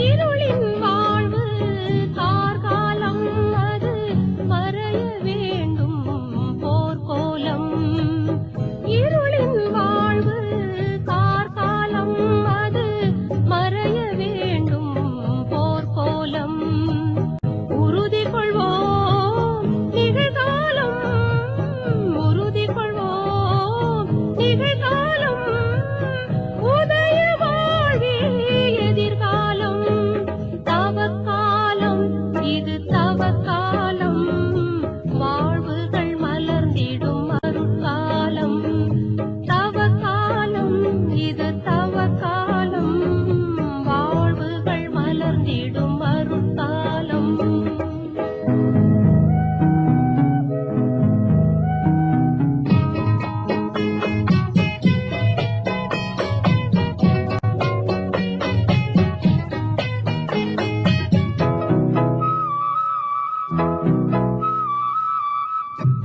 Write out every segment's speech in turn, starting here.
இருளின் வாழ்வு கார்காலம் அது மறைய வேண்டும் போர்க்கோலம். இருளின் வாழ்வு கார்காலம் அது மறைய வேண்டும் போர்க்கோலம். உறுதி கொள்வோம் நிகழ்காலம், உறுதி கொள்வோம் நிகழ்காலம். உதய வாழ்வில் எதிர்காலம், தவக்காலம் இது தவக்காலம். வாழ்வுகள் மலர்ந்திடும் அருட்காலம், தவக்காலம் இது தவக்காலம். வாழ்வுகள் மலர்ந்திடும் அருட்காலம்.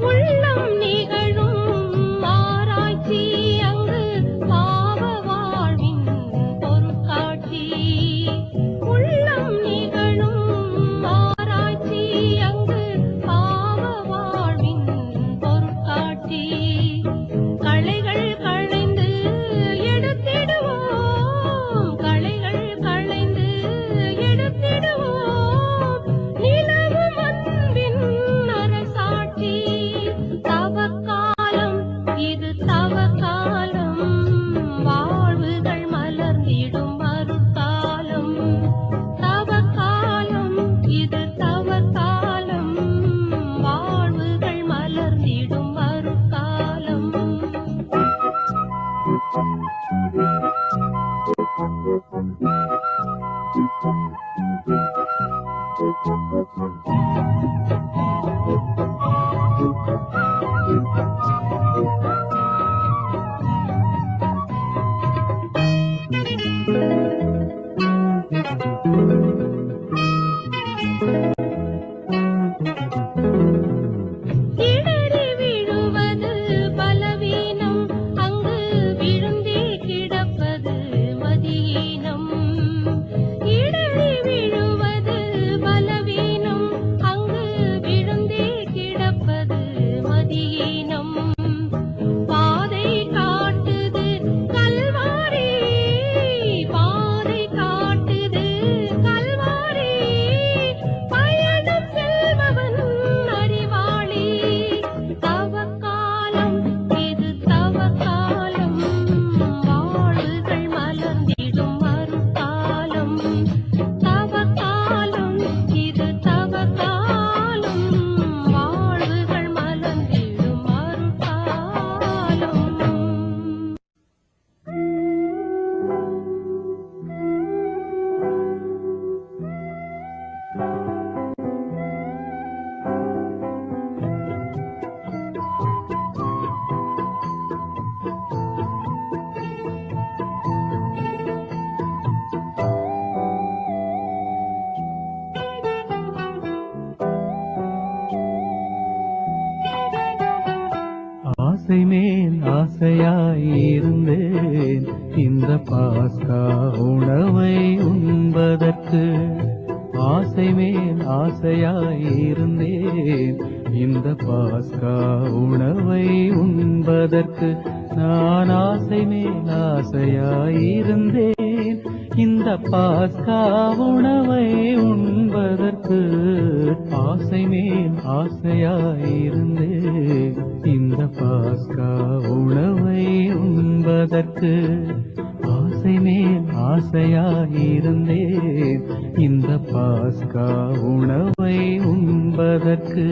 உள்ளம் நிகழும் ஆராய்ச்சி அங்கு பாவ வாழ்வின் பொருட்காட்சி. உள்ளம் நிகழும் ஆராய்ச்சி அங்கு பாவ வாழ்வின் பொருட்காட்சி. களைகள் களைந்து எடுத்திடுவோம், களைகள் களைந்து எடுத்திடுவோம். நிலவும் அன்பின் அரசாட்சி, தவக்காலம் இது தவக்காலம். வாழ்வுகள் மலர்ந்திடும் அருட்காலம், தவக்காலம் இது தவக்காலம். வாழ்வுகள் மலர்ந்திடும் அருட்காலம். இடறி விழுவது பலவீனம், அங்கு விழுந்தே கிடப்பது மதியீனம். இடறி விழுவது பலவீனம், அங்கு விழுந்தே கிடப்பது மதியீனம். பாதை காட்டுது கல்வாரி, பாதை காட்டுது கல்வாரி. பயணம் செல்பவன் அறிவாளி, தவக்காலம் இது தவக்காலம். வாழ்வுகள் மலர்ந்திடும் அருட்காலம், தவக்காலம் இது தவக்காலம். வாழ்வுகள் மலர்ந்திடும் அருட்காலம். ஆசை மேல் ஆசையாயிருந்தேன் இந்த பாஸ்கா உணவை உண்பதற்கு. ஆசை மேல் ஆசையாயிருந்தேன் இந்த பாஸ்கா உணவை உண்பதற்கு. நான் ஆசை மேல் ஆசையாயிருந்தேன் இந்த பாஸ்கா உணவை உண்பதற்கு. ஆசை மேல் ஆசையாயிருந்தேன் இந்த பாஸ்கா உணவை உண்பதற்கு. ஆசை மேல் ஆசையாயிருந்தேன் இந்த பாஸ்கா உணவை உண்பதற்கு.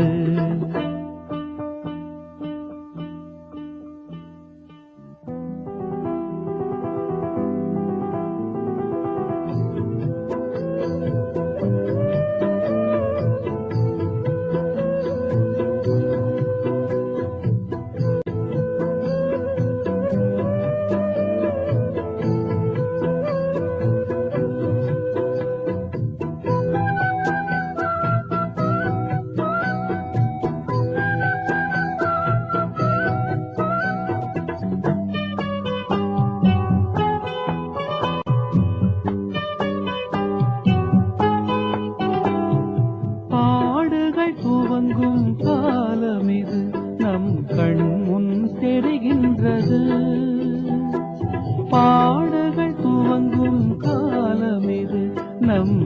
காலம் இது நம்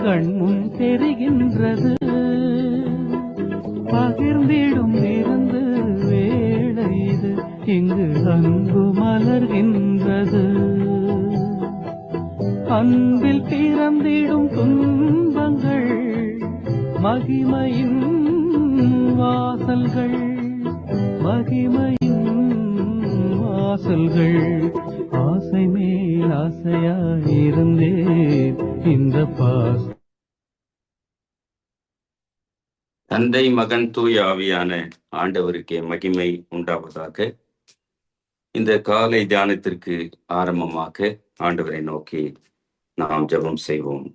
கண்முன் தெரிகின்றது. பகிர்ந்திடும் இருந்து வேளை இது இங்கு அன்பு மலர்கின்றது. அன்பில் பிறந்திடும் துன்பங்கள் மகிமையின் வாசல்கள், மகிமையின் வாசல்கள். ஆசை மேல் ஆசையாயிருந்தேன் இந்த பாஸ். தந்தை மகன் தூய ஆவியான ஆண்டவருக்கே மகிமை உண்டாவதாக. இந்த காலை தியானத்திற்கு ஆரம்பமாக ஆண்டவரை நோக்கி நாம் ஜெபம் செய்வோம்.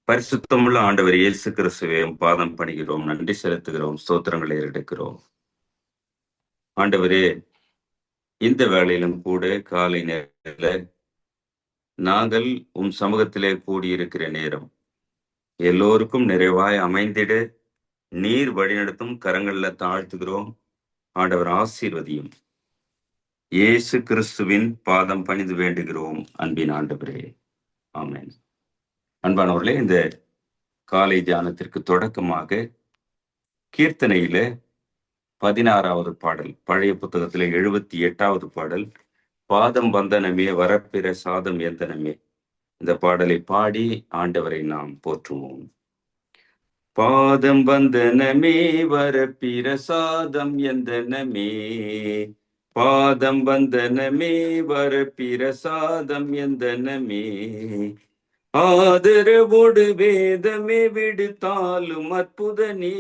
பரிசுத்தமுள்ள ஆண்டவர் இயேசு கிறிஸ்துவே பாதம் பணிகிறோம், நன்றி செலுத்துகிறோம், ஸ்தோத்திரங்களை எடுக்கிறோம். ஆண்டவரே, இந்த வேளையிலும் கூட காலை நேரத்தில் நாங்கள் சமூகத்திலே கூடியிருக்கிற நேரம் எல்லோருக்கும் நிறைவாய் அமைந்திட நீர் வழிநடத்தும் கரங்கள்ல தாழ்த்துகிறோம். ஆண்டவர் ஆசீர்வதியும். இயேசு கிறிஸ்துவின் பாதம் பணிந்து வேண்டுகிறோம் அன்பின் ஆண்டவரே, ஆமென். அன்பானவர்களே, இந்த காலை தியானத்திற்கு தொடக்கமாக கீர்த்தனையில 16வது பாடல், பழைய புத்தகத்திலே 78வது பாடல், பாதம் வந்தனமே வரப்பிற சாதம் எந்தனமே, இந்த பாடலை பாடி ஆண்டவரை நாம் போற்றுவோம். பாதம் வந்தனமே வரப்பிற சாதம் எந்தனமே, பாதம் வந்தனமே வரப்பிற சாதம் எந்தனமே, ஆதரவோடு வேதமே விடுத்தாலும் அற்புதனே,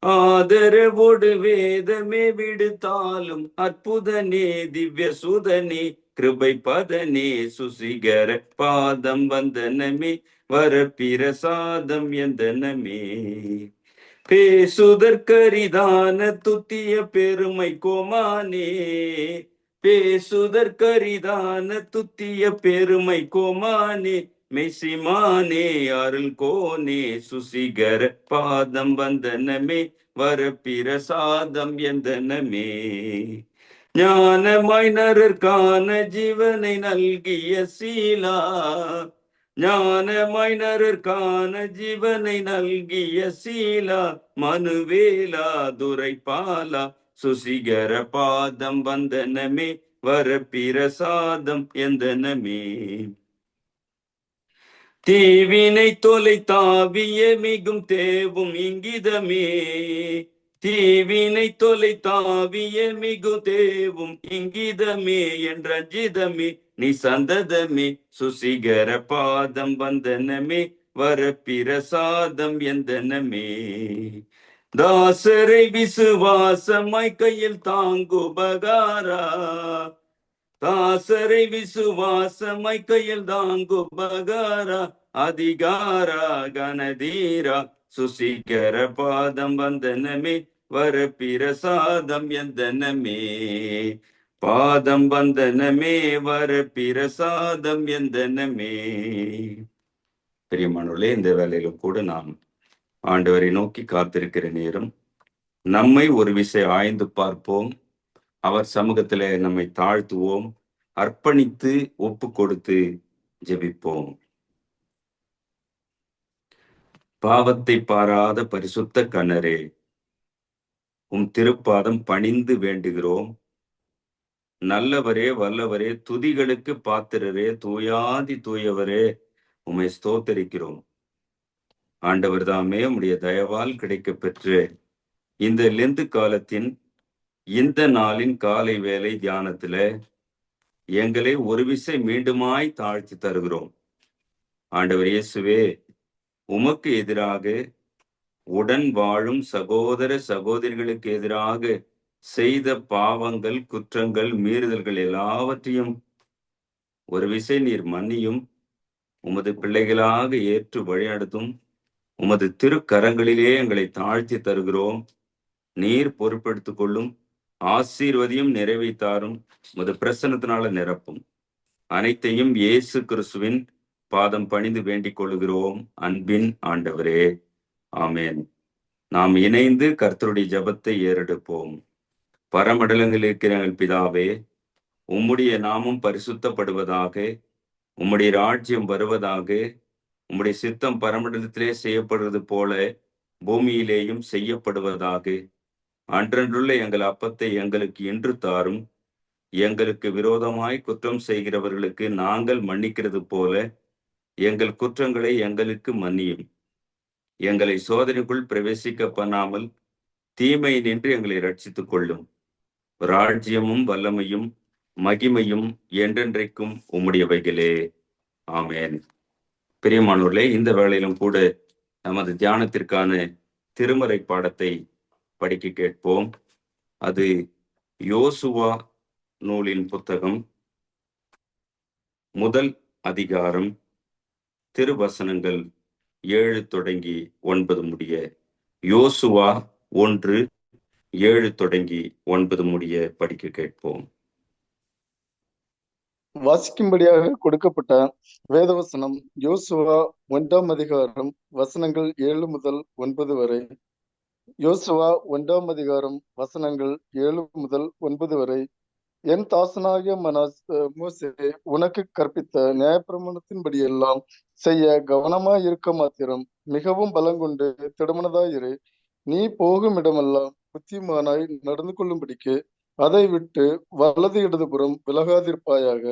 ஆதரவோடு வேதமே விடுத்தாலும் அற்புதனே, திவ்ய சுதனே கிருபை பதனே சுசிகர பாதம் வந்தனமே வரப்பிற சாதம் எந்தனமே, பேசுதற்கரிதான துத்திய பெருமை கோமானே, பேசுதற்கரிதான துத்திய பெருமை கோமானே, மெசிமானே அருள் கோனே சுசிகர பாதம் வந்தனமே வரப்பிற சாதம் எந்தனமே, ஞானமாய் நரர்கான ஜீவனை நல்கிய சீலா, ஞானமாய் நரர்கான ஜீவனை நல்கிய சீலா, மனுவேலா துரைபாலா சுசிகர பாதம் வந்தனமே வரப்பிற சாதம் எந்தனமே, தீவினை தொலை தாவிய மிகும் தேவும் இங்கிதமே, தீவினை தொலை தாவிய மிகு தேவும் இங்கிதமே என்ற ஜிதமே நீ சந்ததமே சுசிகர பாதம் வந்தனமே வரப்பிற சாதம் எந்தனமே, தாசரை விசுவாசமாய் கையில் தாங்குபகாரா, தாசரை விசுவாசமாய் கையில் தாங்குபகாரா, அதிகாரா கணதீரா சுசிகர பாதம் வந்தனமே வரப்பிற சாதம் எந்தனமே, பாதம் வந்தனமே வரப்பிற சாதம் எந்தனமே. பிரியமானவர்களே, இந்த வேளையிலும் கூட நாம் ஆண்டவரை நோக்கி காத்திருக்கிற நேரம். நம்மை ஒரு விசை ஆய்ந்து பார்ப்போம். அவர் சமூகத்திலே நம்மை தாழ்த்துவோம், அர்ப்பணித்து ஒப்பு கொடுத்து ஜெபிப்போம். பாவத்தை பாராத பரிசுத்த கண்ணரே, திருப்பாதம் பணிந்து வேண்டுகிறோம். நல்லவரே, வல்லவரே, துதிகளுக்கு பாத்திரரே, தூயாதி தூயவரே, உம்மை ஸ்தோத்தரிக்கிறோம். ஆண்டவர் தாமே உம்முடைய தயவால் கிடைக்க பெற்று இந்த லெந்து காலத்தின் இந்த நாளின் காலை வேலை தியானத்துல எங்களை ஒரு விசை மீண்டுமாய் தாழ்த்தி தருகிறோம். ஆண்டவர் இயேசுவே, உமக்கு எதிராக உடன் வாழும் சகோதர சகோதரிகளுக்கு எதிராக செய்த பாவங்கள், குற்றங்கள், மீறுதல்கள் எல்லாவற்றையும் ஒரு விசை நீர் மன்னியும். உமது பிள்ளைகளாக ஏற்று வழிநடத்தும். உமது திருக்கரங்களிலே எங்களை தாழ்த்தி தருகிறோம். நீர் பொறுப்பெடுத்துக் கொள்ளும். ஆசீர்வதியும், நிறைவேற்றாரும். உமது பிரசன்னத்தினால நிரப்பும். அனைத்தையும் இயேசு கிறிஸ்துவின் பாதம் பணிந்து வேண்டிக் கொள்கிறோம் அன்பின் ஆண்டவரே, ஆமேன். நாம் இணைந்து கர்த்தருடைய ஜெபத்தை ஏறெடுப்போம். பரமண்டலங்களில் இருக்கிற எங்கள் பிதாவே, உம்முடைய நாமம் பரிசுத்தப்படுவதாக, உம்முடைய ராஜ்யம் வருவதாக, உம்முடைய சித்தம் பரமண்டலத்திலே செய்யப்படுவது போல பூமியிலேயும் செய்யப்படுவதாக. அன்றன்றுள்ள எங்கள் அப்பத்தை எங்களுக்கு இன்று தாரும். எங்களுக்கு விரோதமாய் குற்றம் செய்கிறவர்களுக்கு நாங்கள் மன்னிக்கிறது போல எங்கள் குற்றங்களை எங்களுக்கு மன்னியும். எங்களை சோதனைக்குள் பிரவேசிக்க பண்ணாமல் தீமை நின்று எங்களை ரட்சித்துக் கொள்ளும். ராஜ்யமும் வல்லமையும் மகிமையும் என்றென்றைக்கும் உம்முடையவைகளே. ஆமென். பிரியமானவர்களே, இந்த வேளையிலும் கூட நமது தியானத்திற்கான திருமறை பாடத்தை படிக்க கேட்போம். அது யோசுவா நூலின் புத்தகம், முதல் அதிகாரம், திருவசனங்கள் 7 தொடங்கி 9 முடிய. யோசுவா 1 7 தொடங்கி 9 முடிய படிக்க கேட்போம். வாசிக்கும்படியாக கொடுக்கப்பட்ட வேதவசனம் யோசுவா 1ஆம் அதிகாரம் வசனங்கள் 7 முதல் 9 வரை. யோசுவா 1ஆம் அதிகாரம் வசனங்கள் 7 முதல் 9 வரை. என் தாசனாகிய மோசே உனக்கு கற்பித்த நியாயப்பிரமாணத்தின்படியெல்லாம் செய்ய கவனமாயிருக்க மாத்திரம் மிகவும் பலங்கொண்டு திடமனதாயிரு. நீ போகும் இடமெல்லாம் புத்திமானாய் நடந்து கொள்ளும்படிக்கு அதை விட்டு வலது இடதுபுறம் விலகாதிருப்பாயாக.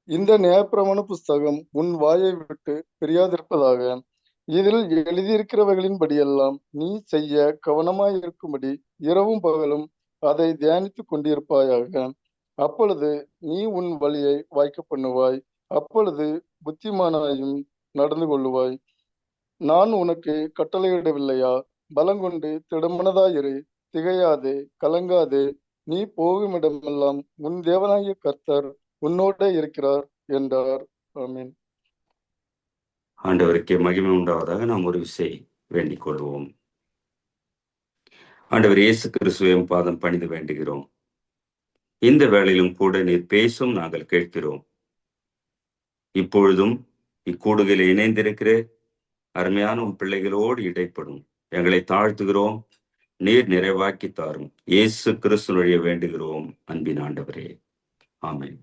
இந்த நியாயப்பிரமாண புஸ்தகம் உன் வாயை விட்டு பிரியாதிருப்பதாக. இதில் எழுதியிருக்கிறவைகளின்படியெல்லாம் நீ செய்ய கவனமாயிருக்கும்படி இரவும் பகலும் அதை தியானித்துக் கொண்டிருப்பாயாக. அப்பொழுது நீ உன் வழியை வாய்க்க பண்ணுவாய், அப்பொழுது புத்திமானாயும் நடந்து கொள்ளுவாய். நான் உனக்கு கட்டளையிடவில்லையா? பலங்கொண்டு திடமனதாயிரு, திகையாதே, கலங்காதே. நீ போகும் இடமெல்லாம் உன் தேவனாகிய கர்த்தர் உன்னோட இருக்கிறார் என்றார். ஆமென். ஆண்டவருக்கே மகிமை உண்டாவதாக. நாம் ஒரு விசை வேண்டிக் கொள்வோம். ஆண்டவர் இயேசு கிறிஸ்துவின் பாதம் பணிந்து வேண்டுகிறோம். இந்த வேளையிலும் கூட நீர் பேசும், நாங்கள் கேட்கிறோம். இப்பொழுதும் இக்கூடுகையில் இணைந்திருக்கிற அருமையான உன் பிள்ளைகளோடு இடைப்படும் எங்களை தாழ்த்துகிறோம். நீர் நிறைவாக்கி தாரும். இயேசு கிறிஸ்து வழிய வேண்டுகிறோம் அன்பின் ஆண்டவரே. ஆமென்.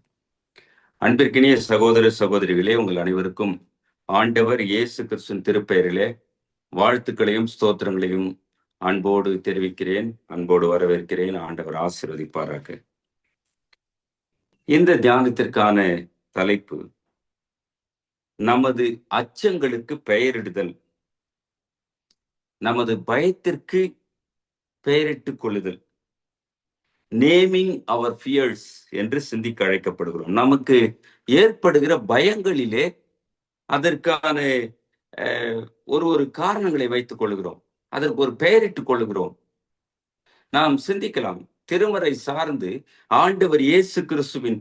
அன்பிற்கினிய சகோதர சகோதரிகளே, உங்கள் அனைவருக்கும் ஆண்டவர் இயேசு கிறிஸ்துவின் திருப்பெயரிலே வாழ்த்துக்களையும் ஸ்தோத்திரங்களையும் அன்போடு தெரிவிக்கிறேன், அன்போடு வரவேற்கிறேன். ஆண்டவர் ஆசீர்வதிப்பாராக. இந்த தியானத்திற்கான தலைப்பு நமது அச்சங்களுக்கு பெயரிடுதல், நமது பயத்திற்கு பெயரிட்டுக் கொள்ளுதல். நேமிங் அவர் ஃபியர்ஸ் என்று சிந்திக்க அழைக்கப்படுகிறோம். நமக்கு ஏற்படுகிற பயங்களிலே அதற்கான ஒரு காரணங்களை வைத்துக் கொள்கிறோம், அதற்கு ஒரு பெயரிட்டுக் கொள்ளுகிறோம். நாம் சிந்திக்கலாம், திருமறை சார்ந்து ஆண்டவர் இயேசு கிறிஸ்துவின்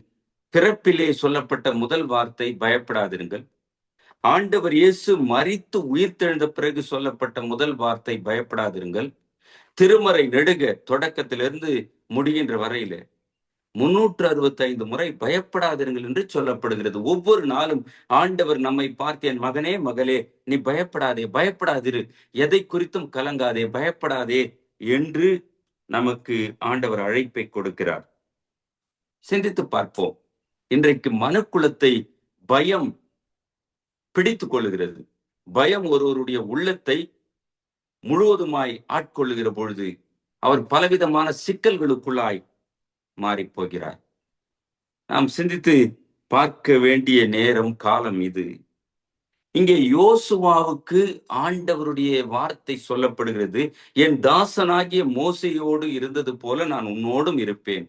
பிறப்பிலே சொல்லப்பட்ட முதல் வார்த்தை பயப்படாதிருங்கள். ஆண்டவர் இயேசு மரித்து உயிர்த்தெழுந்த பிறகு சொல்லப்பட்ட முதல் வார்த்தை பயப்படாதிருங்கள். திருமறை நெடுக தொடக்கத்திலிருந்து முடிகின்ற வரையில 365 முறை பயப்படாதிருங்கள் என்று சொல்லப்படுகிறது. ஒவ்வொரு நாளும் ஆண்டவர் நம்மை பார்த்து, என் மகனே மகளே, நீ பயப்படாதே, பயப்படாதிரு, எதை குறித்தும் கலங்காதே, பயப்படாதே என்று நமக்கு ஆண்டவர் அழைப்பை கொடுக்கிறார். சிந்தித்து பார்ப்போம். இன்றைக்கு மனுக்குலத்தை பயம் பிடித்துக் கொள்ளுகிறது. பயம் ஒருவருடைய உள்ளத்தை முழுவதுமாய் ஆட்கொள்ளுகிற பொழுது அவர் பலவிதமான சிக்கல்களுக்குள்ளாய் மாறி போகிறார். நாம் சிந்தித்து பார்க்க வேண்டிய நேரம், காலம் இது. இங்கே யோசுவாவுக்கு ஆண்டவருடைய வார்த்தை சொல்லப்படுகிறது, என் தாசனாகிய மோசையோடு இருந்தது போல நான் உன்னோடும் இருப்பேன்.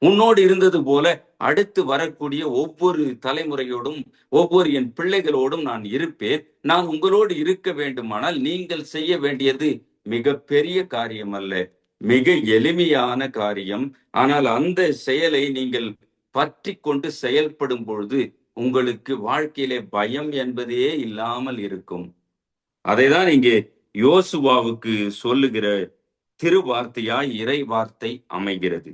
உன்னோடு இருந்தது போல அடுத்து வரக்கூடிய ஒவ்வொரு தலைமுறையோடும் ஒவ்வொரு என் பிள்ளைகளோடும் நான் இருப்பேன். நான் உங்களோடு இருக்க வேண்டுமானால் நீங்கள் செய்ய வேண்டியது மிக பெரிய காரியம் அல்ல, மிக எளிமையான காரியம். ஆனால் அந்த செயலை நீங்கள் பற்றி கொண்டு செயல்படும் பொழுது உங்களுக்கு வாழ்க்கையிலே பயம் என்பதே இல்லாமல் இருக்கும். அதைதான் இங்கே யோசுவாவுக்கு சொல்லுகிற திருவார்த்தையாய் இறை வார்த்தை அமைகிறது.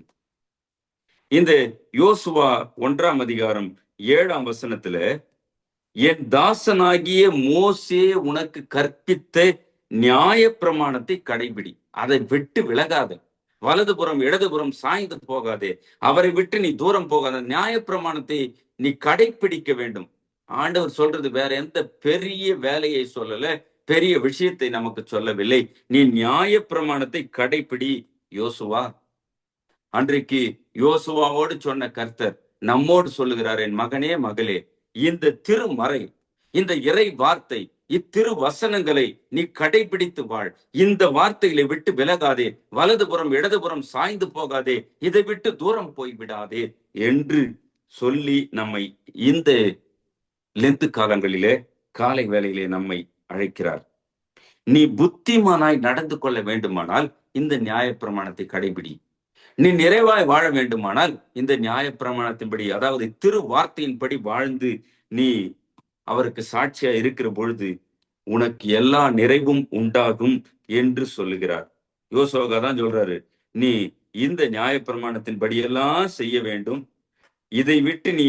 இந்த யோசுவா 1ஆம் அதிகாரம் 7ஆம் வசனத்துல, என் தாசனாகிய மோசே உனக்கு கற்பித்த நியாய பிரமாணத்தை கடைபிடி, அதை விட்டு விலகாத. வலதுபுறம் இடதுபுறம் சாய்ந்து போகாதே, அவரை விட்டு நீ தூரம் போகாத, நியாயப்பிரமாணத்தை நீ கடைப்பிடிக்க வேண்டும். ஆண்டவர் சொல்றது வேற எந்த பெரிய வேலையை சொல்லல, பெரிய விஷயத்தை நமக்கு சொல்லவில்லை. நீ நியாயப்பிரமாணத்தை கடைப்பிடி. யோசுவா, அன்றைக்கு யோசுவாவோடு சொன்ன கர்த்தர் நம்மோடு சொல்லுகிறார், என் மகனே மகளே, இந்த திருமறை, இந்த இறை வார்த்தை, இத்திரு வசனங்களை நீ கடைபிடித்து வாழ். இந்த வார்த்தைகளை விட்டு விலகாதே, வலதுபுறம் இடதுபுறம் சாய்ந்து போகாதே, இதை விட்டு தூரம் போய்விடாதே என்று சொல்லி நம்மை இந்த லெந்து காலங்களிலே, காலை வேளையிலே நம்மை அழைக்கிறார். நீ புத்திமானாய் நடந்து கொள்ள வேண்டுமானால் இந்த நியாயப்பிரமாணத்தை கடைபிடி. நீ நிறைவாய் வாழ வேண்டுமானால் இந்த நியாயப்பிரமாணத்தின்படி, அதாவது திரு வார்த்தையின்படி வாழ்ந்து நீ அவருக்கு சாட்சியா இருக்கிற பொழுது உனக்கு எல்லா நிறைவும் உண்டாகும் என்று சொல்லுகிறார். யோசுவா தான் சொல்றாரு, நீ இந்த நியாயப்பிரமாணத்தின்படி எல்லாம் செய்ய வேண்டும், இதை விட்டு நீ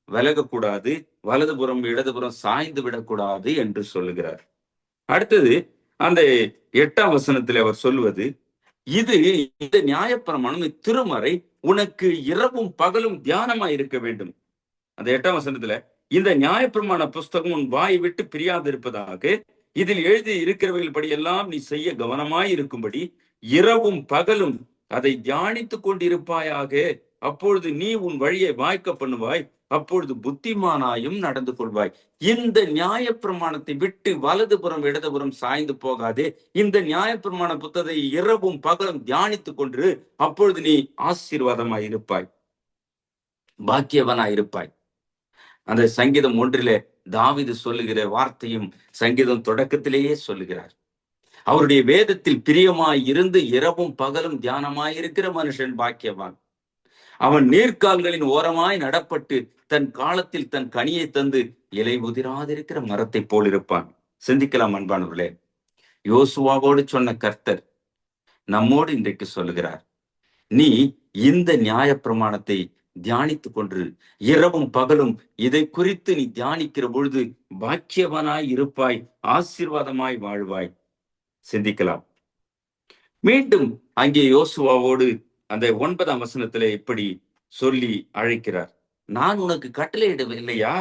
விலகக்கூடாது, வலதுபுறம் இடதுபுறம் சாய்ந்து விடக்கூடாது என்று சொல்லுகிறார். அடுத்தது அந்த 8ஆம் வசனத்தில் அவர் சொல்லுவது, இது இந்த நியாயப்பிரமாணம் திருமறை உனக்கு இரவும் பகலும் தியானமா இருக்க வேண்டும். அந்த 8ஆம் வசனத்துல, இந்த நியாயப்பிரமாண புஸ்தகம் உன் வாயை விட்டு பிரியாது இருப்பதாக, இதில் எழுதி இருக்கிறவைகள் படியெல்லாம் நீ செய்ய கவனமாய் இருக்கும்படி இரவும் பகலும் அதை தியானித்துக் கொண்டிருப்பாயாக. அப்பொழுது நீ உன் வழியை வாய்க்க பண்ணுவாய், அப்பொழுது புத்திமானாயும் நடந்து கொள்வாய். இந்த நியாயப்பிரமாணத்தை விட்டு வலதுபுறம் இடதுபுறம் சாய்ந்து போகாதே. இந்த நியாயப்பிரமாண புத்தகத்தை இரவும் பகலும் தியானித்துக் கொண்டு, அப்பொழுது நீ ஆசீர்வாதமாய் இருப்பாய், பாக்கியவனாய் இருப்பாய். அந்த சங்கீதம் 1 தாவீது சொல்லுகிற வார்த்தையும் சங்கீதம் தொடக்கத்திலேயே சொல்லுகிறார். அவருடைய வேதத்தில் பிரியமாய் இருந்து இரவும் பகலும் தியானமாய் இருக்கிற மனுஷன் பாக்கியவான். அவன் நீர்க்கால்களின் ஓரமாய் நடப்பட்டு தன் காலத்தில் தன் கனியை தந்து இலை உதிராதிருக்கிற மரத்தை போல் இருப்பான். சிந்திக்கலாம் அன்பானவர்களே, யோசுவாவோடு சொன்ன கர்த்தர் நம்மோடு இன்றைக்கு சொல்லுகிறார், நீ இந்த நியாயப்பிரமாணத்தை தியானித்துக் கொண்டு இரவும் பகலும் இதை குறித்து நீ தியானிக்கிற பொழுது பாக்கியவனாய் இருப்பாய், ஆசீர்வாதமாய் வாழ்வாய். சிந்திக்கலாம். மீண்டும் அங்கே யோசுவாவோடு அந்த 9ஆம் வசனத்துல இப்படி சொல்லி அழைக்கிறார், நான் உனக்கு கட்டளையிடவில்லையா?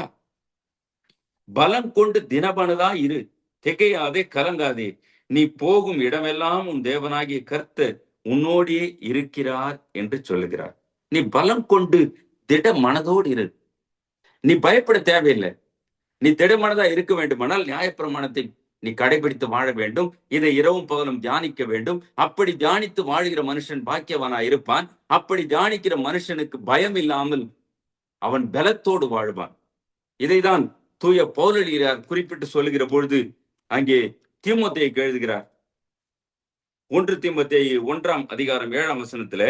பலம் கொண்டு தினபனதா இரு, திகையாதே, கலங்காதே. நீ போகும் இடமெல்லாம் உன் தேவனாகிய கர்த்தர் உன்னோடே இருக்கிறார் என்று சொல்லுகிறார். நீ பலம் கொண்டு திட மனதோடு இரு. நீ பயப்பட தேவையில்லை. நீ திடமனதா இருக்க வேண்டுமானால் நியாயப்பிரமாணத்தை நீ கடைபிடித்து வாழ வேண்டும். இதை இரவும் பகலும் தியானிக்க வேண்டும். அப்படி தியானித்து வாழ்கிற மனுஷன் பாக்கியவனா இருப்பான். அப்படி தியானிக்கிற மனுஷனுக்கு பயம் இல்லாமல் அவன் பலத்தோடு வாழ்வான். இதைதான் தூய பவுலடியார் குறிப்பிட்டு சொல்லுகிற பொழுது அங்கே தீமோத்தேயுக்கு எழுதுகிறார். 1 தீமோத்தேயு 1ஆம் அதிகாரம் 7ஆம் வசனத்துல,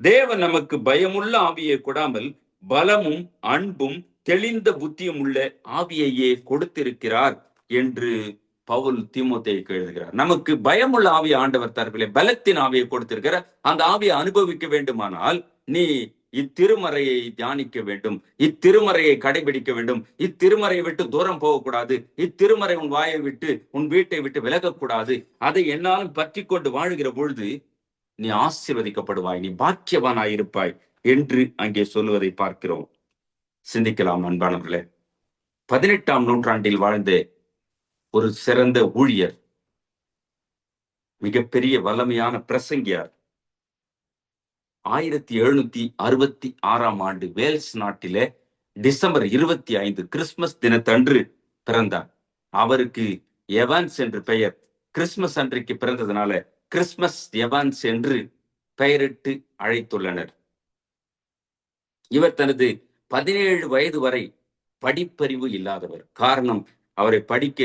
தேவன் நமக்கு பயமுள்ள ஆவியை கொடாமல் பலமும் அன்பும் தெளிந்த புத்தியும் உள்ள ஆவியையே கொடுத்திருக்கிறார் என்று பவுல் தீமோத்தேயுக்கு எழுதுகிறார். நமக்கு பயமுள்ள ஆவியை ஆண்டவர் தரப்பிலே பலத்தின் ஆவியை கொடுத்திருக்கிறார். அந்த ஆவியை அனுபவிக்க வேண்டுமானால் நீ இத்திருமறையை தியானிக்க வேண்டும், இத்திருமறையை கடைபிடிக்க வேண்டும், இத்திருமறையை விட்டு தூரம் போகக்கூடாது, இத்திருமறை உன் வாயை விட்டு உன் வீட்டை விட்டு விலகக்கூடாது. அதை என்னாலும் பற்றி கொண்டு வாழ்கிற பொழுது நீ ஆசீர்வதிக்கப்படுவாய், நீ பாக்கியவானாய் இருப்பாய் என்று அங்கே சொல்லுவதை பார்க்கிறோம். சிந்திக்கலாம் அன்பானவர்களே. 18ஆம் நூற்றாண்டில் வாழ்ந்த ஒரு சிறந்த ஊழியர், மிகப்பெரிய வல்லமையான பிரசங்கியார், 1766ஆம் ஆண்டு வேல்ஸ் நாட்டிலே டிசம்பர் 25 கிறிஸ்துமஸ் தினத்தன்று பிறந்தார். அவருக்கு எவான்ஸ் என்று பெயர். கிறிஸ்துமஸ் அன்றைக்கு பிறந்ததுனால கிறிஸ்துமஸ் எவான்ஸ் என்று பெயரிட்டு அழைத்துள்ளனர். இவர் தனது 17 வயது வரை படிப்பறிவு இல்லாதவர். காரணம், அவரை படிக்க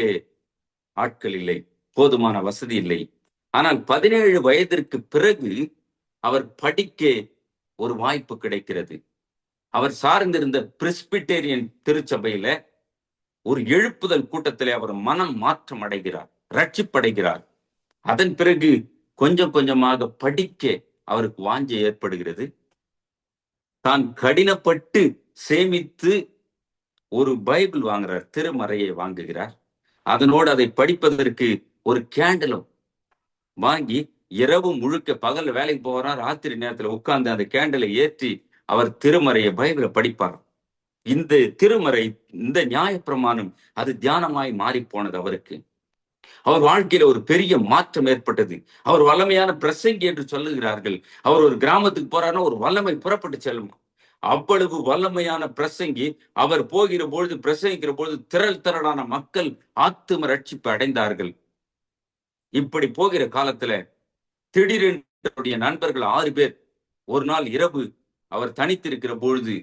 ஆட்கள் இல்லை, போதுமான வசதி இல்லை. ஆனால் 17 வயதிற்கு பிறகு அவர் படிக்க ஒரு வாய்ப்பு கிடைக்கிறது. அவர் சார்ந்திருந்த பிரெஸ்பிட்டேரியன் திருச்சபையில ஒரு எழுப்புதல் கூட்டத்திலே அவர் மனம் மாற்றம் அடைகிறார், ரட்சிப்படைகிறார். அதன் பிறகு கொஞ்சம் கொஞ்சமாக படிக்க அவருக்கு வாஞ்சை ஏற்படுகிறது. தான் கடினப்பட்டு சேமித்து ஒரு பைபிள் வாங்குறார், திருமறையை வாங்குகிறார். அதனோடு அதை படிப்பதற்கு ஒரு கேண்டலும் வாங்கி இரவு முழுக்க பகல்ல வேலைக்கு போறார், ராத்திரி நேரத்துல உட்கார்ந்து அந்த கேண்டலை ஏற்றி அவர் திருமறையை பைபிளை படிப்பார். இந்த திருமறை, இந்த நியாயப்பிரமாணம் அது தியானமாய் மாறி போனது அவருக்கு. அவர் வாழ்க்கையில ஒரு பெரிய மாற்றம் ஏற்பட்டது. அவர் வல்லமையான பிரசங்கி என்று சொல்லுகிறார்கள். அவர் ஒரு கிராமத்துக்கு போறாருன்னா ஒரு வல்லமை புறப்பட்டு செல்லும். அவ்வளவு வல்லமையான பிரசங்கி. அவர் போகிற பொழுது, பிரசங்கிக்கிற பொழுது திரளான மக்கள் ஆத்தும ரட்சிப்பு அடைந்தார்கள். இப்படி போகிற காலத்துல திடீரென்று நண்பர்கள் 6 பேர் ஒரு நாள் இரவு அவர் தனித்திருக்கிற பொழுது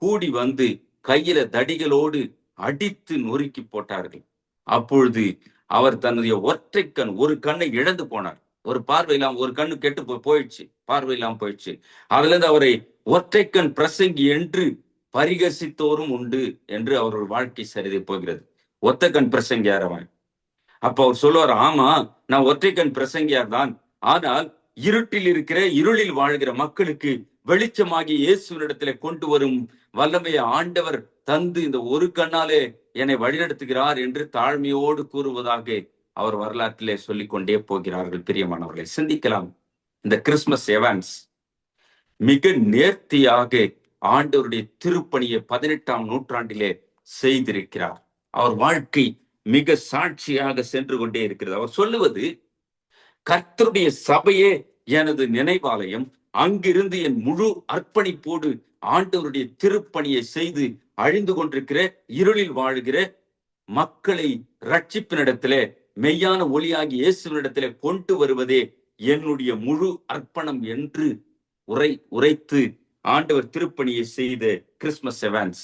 கூடி வந்து கையில தடிகளோடு அடித்து நொறுக்கி போட்டார்கள். அப்பொழுது அவர் தன்னுடைய ஒற்றை கண், ஒரு கண்ணை இழந்து போனார். ஒரு பார்வையிலாம், ஒரு கண்ணு கெட்டு போயிடுச்சு, பார்வையிலாம் போயிடுச்சு. அதுல இருந்து அவரை ஒற்றை கண் பிரசங்கி என்று பரிகசித்தோரும் உண்டு என்று அவரோட வாழ்க்கை சரிதை போகிறது. ஒத்த கண் பிரசங்கியார் அவன். அப்ப அவர் சொல்லுவார், ஆமா நான் ஒற்றை கண் பிரசங்கியார் தான், ஆனால் இருட்டில் இருக்கிற, இருளில் வாழ்கிற மக்களுக்கு வெளிச்சமாகி இயேசுவினிடத்துல கொண்டு வரும் வல்லமையை ஆண்டவர் தந்து இந்த ஒரு கண்ணாலே என்னை வழிநடத்துகிறார் என்று தாழ்மையோடு கூறுவதாக அவர் வரலாற்றிலே சொல்லிக் கொண்டே போகிறார்கள். பிரியமானவர்களை சிந்திக்கலாம். இந்த கிறிஸ்துமஸ் எவான்ஸ் மிக நேர்த்தியாக ஆண்டவருடைய திருப்பணியை 18ஆம் நூற்றாண்டிலே செய்திருக்கிறார். அவர் வாழ்க்கை மிக சாட்சியாக சென்று கொண்டே இருக்கிறது. அவர் சொல்லுவது, கர்த்தருடைய சபையே எனது நினைவாலயம், அங்கிருந்து என் முழு அர்ப்பணிப்போடு ஆண்டவருடைய திருப்பணியை செய்து அழிந்து கொண்டிருக்கிற, இருளில் வாழ்கிற மக்களை ரட்சிப்பினிடத்திலே, மெய்யான ஒளியாகி இயேசுவினிடத்திலே கொண்டு வருவதே என்னுடைய முழு அர்ப்பணம் என்று உரைத்து ஆண்டவர் திருப்பணியை செய்த கிறிஸ்துமஸ் எவான்ஸ்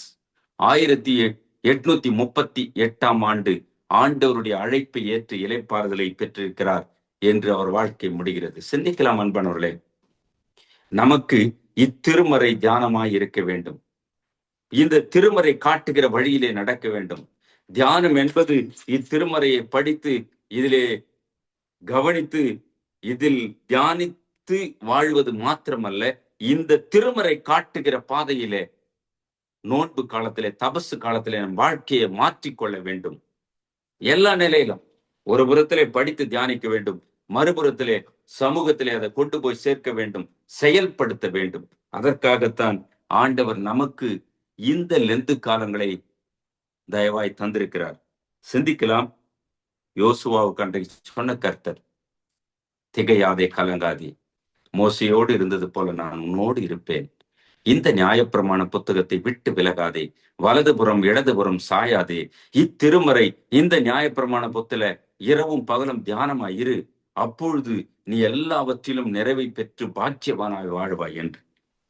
1838ஆம் ஆண்டு ஆண்டவருடைய அழைப்பை ஏற்று இளைப்பாறுதலை பெற்றிருக்கிறார் என்று அவர் வாழ்க்கை முடிகிறது. சிந்திக்கலாம் அன்பானவர்களே. நமக்கு இத்திருமறை தியானமாய் இருக்க வேண்டும். இந்த திருமறை காட்டுகிற வழியிலே நடக்க வேண்டும். தியானம் என்பது இத்திருமறையை படித்து, இதிலே கவனித்து, இதில் தியானித்து வாழ்வது மாத்திரமல்ல, இந்த திருமறை காட்டுகிற பாதையிலே நோன்பு காலத்திலே, தபசு காலத்திலே நம் வாழ்க்கையை மாற்றிக்கொள்ள வேண்டும். எல்லா நிலையிலும் ஒரு புறத்திலே படித்து தியானிக்க வேண்டும், மறுபுறத்திலே சமூகத்திலே அதை கொண்டு போய் சேர்க்க வேண்டும், செயல்படுத்த வேண்டும். அதற்காகத்தான் ஆண்டவர் நமக்கு இந்த லெந்து காலங்களை தயவாய் தந்திருக்கிறார். சிந்திக்கலாம். யோசுவாவுக்கு அன்றைக்கு சொன்ன கர்த்தர், திகையாதே, கலங்காதே, மோசையோடு இருந்தது போல நான் உன்னோடு இருப்பேன். இந்த நியாயப்பிரமாண புத்தகத்தை விட்டு விலகாதே, வலதுபுறம் இடதுபுறம் சாயாதே. இத்திருமறை, இந்த நியாயப்பிரமாண புத்தல இரவும் பகலும் தியானமாய் இரு, அப்பொழுது நீ எல்லாவற்றிலும் நிறைவை பெற்று பாக்கியவானாய் வாழ்வாய் என்று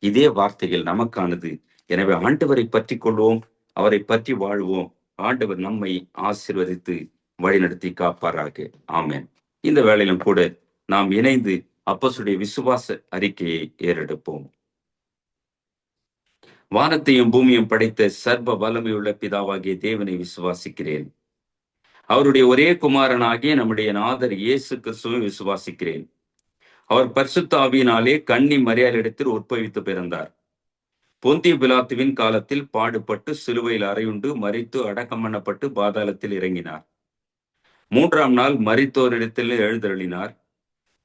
இதே வார்த்தைகள் நமக்கானது. எனவே ஆண்டவரை பற்றி கொள்வோம், அவரை பற்றி வாழ்வோம். ஆண்டவர் நம்மை ஆசீர்வதித்து வழிநடத்தி காப்பாராக. ஆமென். இந்த வேளையிலும் கூட நாம் இணைந்து அப்போஸ்தலருடைய விசுவாச அறிக்கையை ஏறெடுப்போம். வானத்தையும் பூமியும் படைத்த சர்வ வல்லமையுள்ள பிதாவாகிய தேவனை விசுவாசிக்கிறேன். அவருடைய ஒரே குமாரனாகிய நம்முடைய நாதர் இயேசு கிறிஸ்துவை விசுவாசிக்கிறேன். அவர் பரிசுத்த ஆவியினாலே கன்னி மரியாளிடத்தில் உற்பவித்து பிறந்தார். பொந்திய பிலாத்துவின் காலத்தில் பாடுபட்டு சிலுவையில் அறையுண்டு மரித்து அடக்கம் பண்ணப்பட்டு பாதாளத்தில் இறங்கினார். 3ஆம் நாள் மரித்தோரிடத்தில் எழுந்தருளினார்.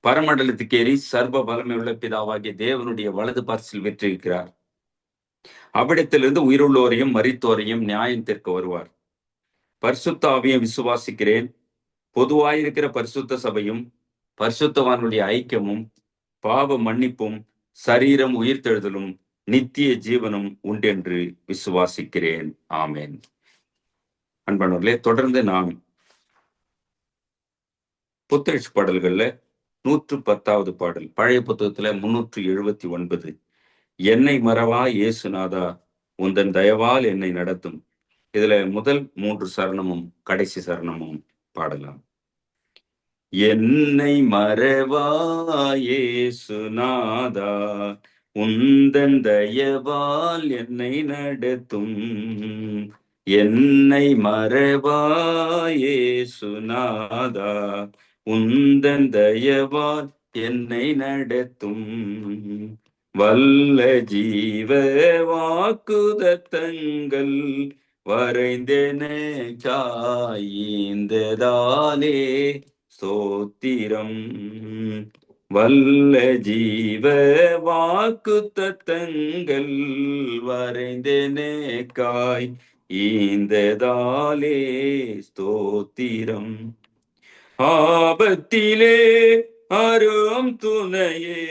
பரமண்டலத்துக்கு ஏறி சர்வ வல்லமையுள்ள பிதாவாகிய தேவனுடைய வலது பார்சில் வெற்றிருக்கிறார். அவ்விடத்திலிருந்து உயிருள்ளோரையும் மரித்தோரையும் நியாயம் தீர்க்க வருவார். பரிசுத்த ஆவியை விசுவாசிக்கிறேன். பொதுவாயிருக்கிற பரிசுத்த சபையும் பரிசுத்தவானுடைய ஐக்கியமும் பாவ மன்னிப்பும் சரீரம் உயிர்த்தெழுதலும் நித்திய ஜீவனும் உண்டென்று விசுவாசிக்கிறேன். ஆமென். அன்பானவர்களே, தொடர்ந்து நாம் புத்தெழுச்சி பாடல்கள்ல 110வது பாடல், பழைய புத்தகத்துல 379, என்னை மறவா இயேசுநாதா உந்தன் தயவால் என்னை நடத்தும். இதுல முதல் 3 சரணமும் கடைசி சரணமும் பாடலாம். என்னை மறவா இயேசுநாதா உந்தன் தயவால் என்னை நடத்தும். என்னை மறவா இயேசுநாதா உந்தன் தயவால் என்னை நடத்தும். வல்ல ஜீவ வாக்குதத்தங்கள் வரைந்தென காய்ந்ததாலே ஸ்தோத்திரம். வல்ல ஜீவ வாக்கு தத்தங்கள் வரைந்தெனக்காய் ஈந்ததாலே ஸ்தோத்திரம். ஆபத்திலே அரும் துணையே,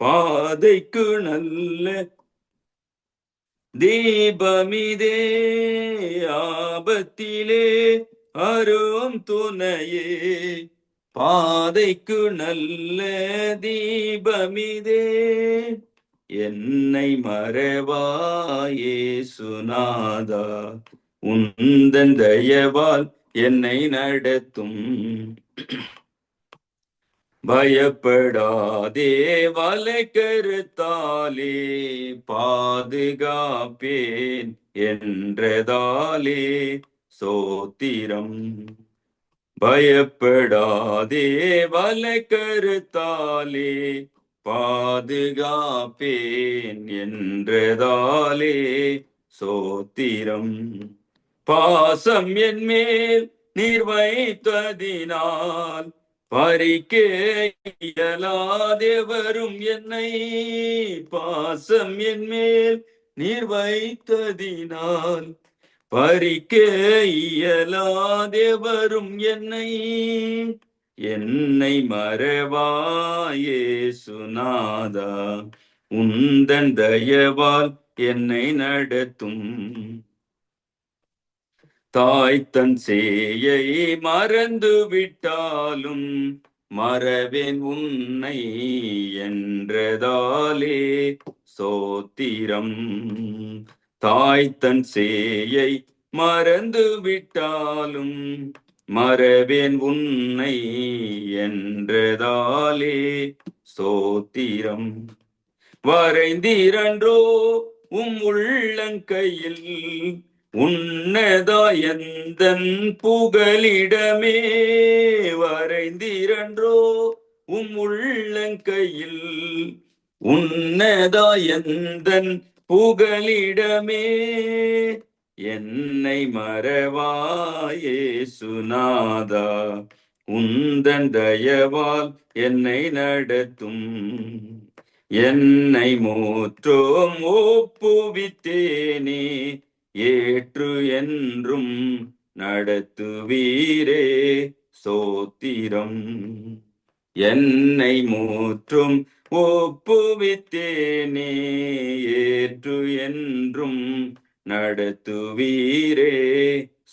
பாதைக்கு நல்ல தீபமிதே. ஆபத்திலே அரும் துணையே, பாதைக்கு நல்ல தீபமிதே. என்னை மறவாயே சுனாதா, உந்தன் தயவால் என்னை நடத்தும். பயப்படாதே வலை கருத்தாலே, பாதுகாப்பேன் என்றதாலே சோத்திரம். பயப்படாதே வலை கருத்தாலே, பாதுகாப்பேன் என்றதாலே சோத்திரம். பாசம் என் மேல் நீர் வைத்ததினால், பறிக்க இயலாதே வரும் என்னை. பாசம் என் மேல் நீர் வைத்ததினால், பறிக்க இயலாதே வரும் என்னை. என்னை மறவாயே சுனாதா, உந்தன் தயவால் என்னை நடத்தும். தாய் தன் சேயை மறந்து விட்டாலும், மறவேன் உன்னை என்றதாலே சோத்திரம். தாய் தன் சேயை மறந்து விட்டாலும், மறவேன் உன்னை என்றதாலே சோத்திரம். வரைந்திரன்றோ உள்ளங்கையில், உன்னதா எந்தன் புகலிடமே. வரைந்திரன்றோ உள்ளங்கையில், உன்னதா எந்தன் புகலிடமே. என்னை மறவாயே சுனாதா, உந்தன் தயவால் என்னை நடத்தும். என்னை மூற்றோம் ஒப்புவித்தேனே, ஏற்று என்றும் நடத்துவீரே சோத்திரம். என்னை மூற்றும் ஒப்புவித்தேனே, ஏற்று என்றும் நடத்துவீரே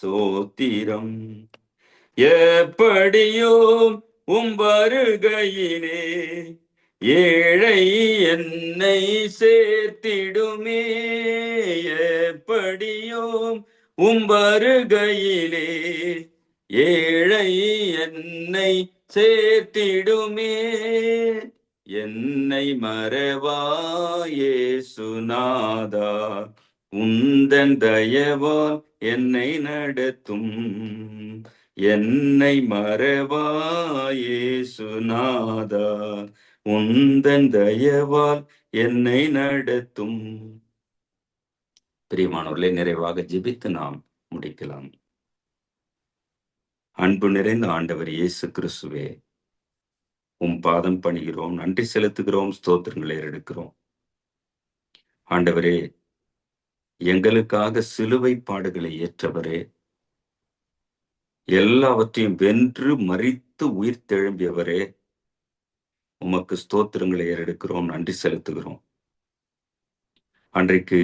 சோத்திரம். எப்படியோ வருகையிலே, ஏழை என்னை சேர்த்திடுமே. எப்படியோ வருகையிலே, ஏழை என்னை சேர்த்திடுமே. என்னை மறவாயே சுனாதா, உந்தன் தயவால் என்னை நடத்தும். என்னை மறவாயே சுனாதா, உந்தன் தயவால் என்னை நடத்தும். பிரியமானவர்களே, நிறைவாக ஜெபித்து நாம் முடிக்கலாம். அன்பு நிறைந்த ஆண்டவர் இயேசு கிறிஸ்துவே, உம் பாதம் பணிகிறோம், நன்றி செலுத்துகிறோம், ஸ்தோத்திரங்களை எடுக்கிறோம். ஆண்டவரே, எங்களுக்காக சிலுவை பாடுகளை ஏற்றவரே, எல்லாவற்றையும் வென்று மரித்து உயிர் தெழும்பியவரே, உமக்கு ஸ்தோத்திரங்களை ஏறெடுக்கிறோம், நன்றி செலுத்துகிறோம். அன்றைக்கு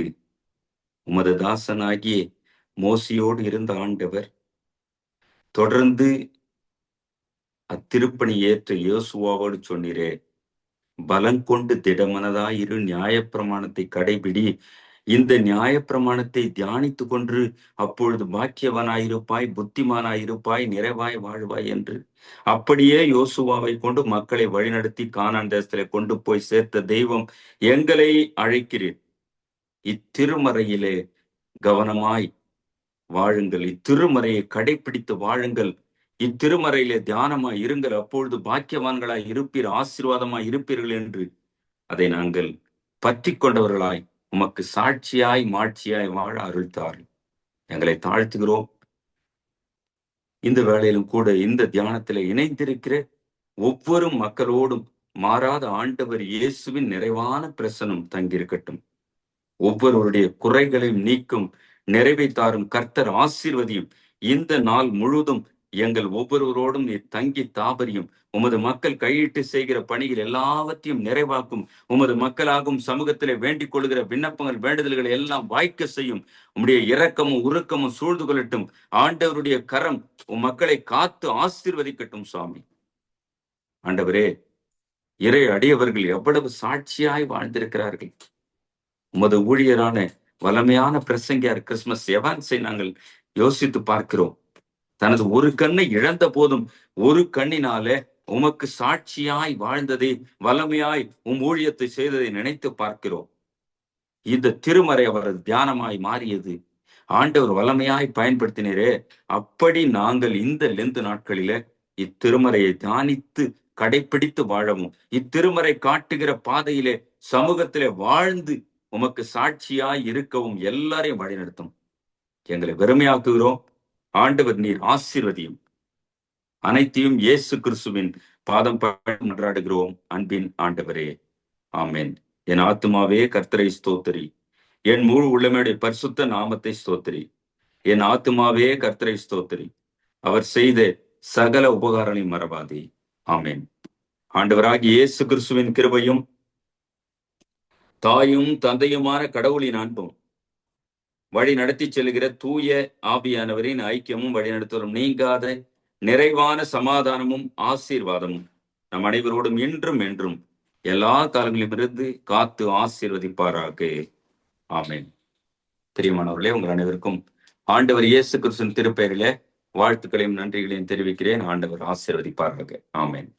உமது தாசனாகிய மோசையோடு இருந்த ஆண்டவர் தொடர்ந்து அத்திருப்பணி ஏற்ற யோசுவாவோடு சொன்னீரே, பலம் கொண்டு திடமனதாயிரு, நியாயப்பிரமாணத்தை கடைபிடி, இந்த நியாயப்பிரமாணத்தை தியானித்து கொண்டு அப்பொழுது பாக்கியவனாயிருப்பாய், புத்திமானாயிருப்பாய், நிறைவாய் வாழ்வாய் என்று அப்படியே யோசுவாவை கொண்டு மக்களை வழிநடத்தி கானான் தேசத்திலே கொண்டு போய் சேர்த்த தெய்வம் எங்களை அழைக்கிறேன். இத்திருமறையிலே கவனமாய் வாழுங்கள், இத்திருமறையை கடைபிடித்து வாழுங்கள், இத்திருமறையிலே தியானமாய் இருங்கள், அப்பொழுது பாக்கியவான்களாய் இருப்பீர், ஆசீர்வாதமாய் இருப்பீர்கள் என்று அதை நாங்கள் பற்றி கொண்டவர்களாய் உமக்கு சாட்சியாய் மாட்சியாய் வாழ அருள்தார். எங்களை தாழ்த்துகிறோம். இந்த வேளையிலும் கூட இந்த தியானத்திலே இணைந்திருக்கிற ஒவ்வொரு மக்களோடும் மாறாத ஆண்டவர் இயேசுவின் நிறைவான பிரசனம் தங்கியிருக்கட்டும். ஒவ்வொருவருடைய குறைகளையும் நீக்கும் நிறைவை தாரும் கர்த்தர் ஆசீர்வதியும். இந்த நாள் முழுதும் எங்கள் ஒவ்வொருவரோடும் நீ தங்கி தாபரியும். உமது மக்கள் கையிட்டு செய்கிற பணிகள் எல்லாவற்றையும் நிறைவாக்கும். உமது மக்களாகும் சமூகத்திலே வேண்டிக் கொள்கிற விண்ணப்பங்கள் வேண்டுதல்களை எல்லாம் வாய்க்க செய்யும். உம்முடைய இரக்கமும் உருக்கமும் சூழ்ந்து கொள்ளட்டும். ஆண்டவருடைய கரம் உம் மக்களை காத்து ஆசீர்வதிக்கட்டும். சுவாமி ஆண்டவரே, இறை அடியவர்கள் எவ்வளவு சாட்சியாய் வாழ்ந்திருக்கிறார்கள். உமது ஊழியரான வல்லமையான பிரசங்கியார் கிறிஸ்துமஸ் எவான்ஸை நாங்கள் யோசித்து பார்க்கிறோம். தனது ஒரு கண்ணை இழந்த போதும் ஒரு கண்ணினால உமக்கு சாட்சியாய் வாழ்ந்ததை, வல்லமையாய் ஊழியத்தை செய்ததை நினைத்து பார்க்கிறோம். இந்த திருமறை அவரது தியானமாய் மாறியது. ஆண்டவர் வல்லமையாய் பயன்படுத்தினரே. அப்படி நாங்கள் இந்த லெந்து நாட்களில இத்திருமறையை தியானித்து கடைபிடித்து வாழவும், இத்திருமறை காட்டுகிற பாதையிலே சமூகத்திலே வாழ்ந்து உமக்கு சாட்சியாய் இருக்கவும் எல்லாரையும் வழிநடத்தும். எங்களை வெறுமையாக்குகிறோம். ஆண்டவர் நீர் ஆசீர்வதியும். அனைத்தையும் இயேசு கிறிஸ்துவின் பாதம் மன்றாடுகிறோம் அன்பின் ஆண்டவரே, ஆமென். என் ஆத்துமாவே கர்த்தரை ஸ்தோத்திரி, என் முழு உள்ளமையுடைய பரிசுத்த நாமத்தை ஸ்தோத்திரி. என் ஆத்துமாவே கர்த்தரை ஸ்தோத்திரி, அவர் செய்த சகல உபகாரங்களையும் மறவாதே. ஆமென். ஆண்டவராகிய இயேசு கிறிஸ்துவின் கிருபையும் தாயும் தந்தையுமான கடவுளின் அன்பும் வழி நடத்தி செல்கிற தூய ஆவியானவரின் ஐக்கியமும் வழிநடத்துவதும் நீங்காத நிறைவான சமாதானமும் ஆசீர்வாதமும் நம் அனைவரோடும் இன்றும் என்றும் எல்லா காலங்களிலும் இருந்து காத்து ஆசீர்வதிப்பாராக. ஆமென். பிரியமானவர்களே, உங்கள் அனைவருக்கும் ஆண்டவர் இயேசு கிறிஸ்துவின் திருப்பெயரிலே வாழ்த்துக்களையும் நன்றிகளையும் தெரிவிக்கிறேன். ஆண்டவர் ஆசீர்வதிப்பாராக. ஆமென்.